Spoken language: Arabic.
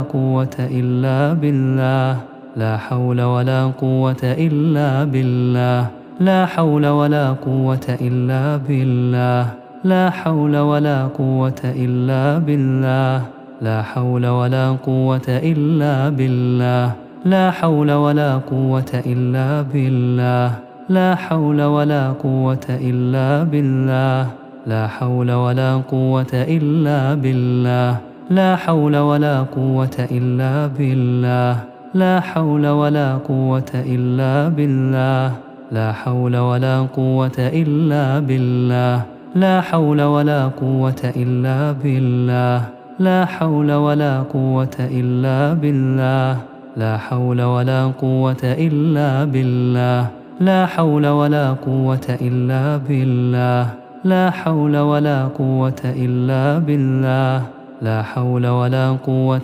قوة إلا بالله. لا حول ولا قوة إلا بالله. لا حول ولا قوة إلا بالله. لا حول ولا قوة إلا بالله. لا حول ولا قوة إلا بالله. لا حول ولا قوة إلا بالله. لا حول ولا قوة إلا بالله. لا حول ولا قوة إلا بالله. لا حول ولا قوة إلا بالله. لا حول ولا قوة إلا بالله. لا حول ولا قوة إلا بالله. لا حول ولا قوة إلا بالله. لا حول ولا قوة إلا بالله. لا حول ولا قوة إلا بالله. لا حول ولا قوة إلا بالله. لا حول ولا قوة إلا بالله. لا حول ولا قوة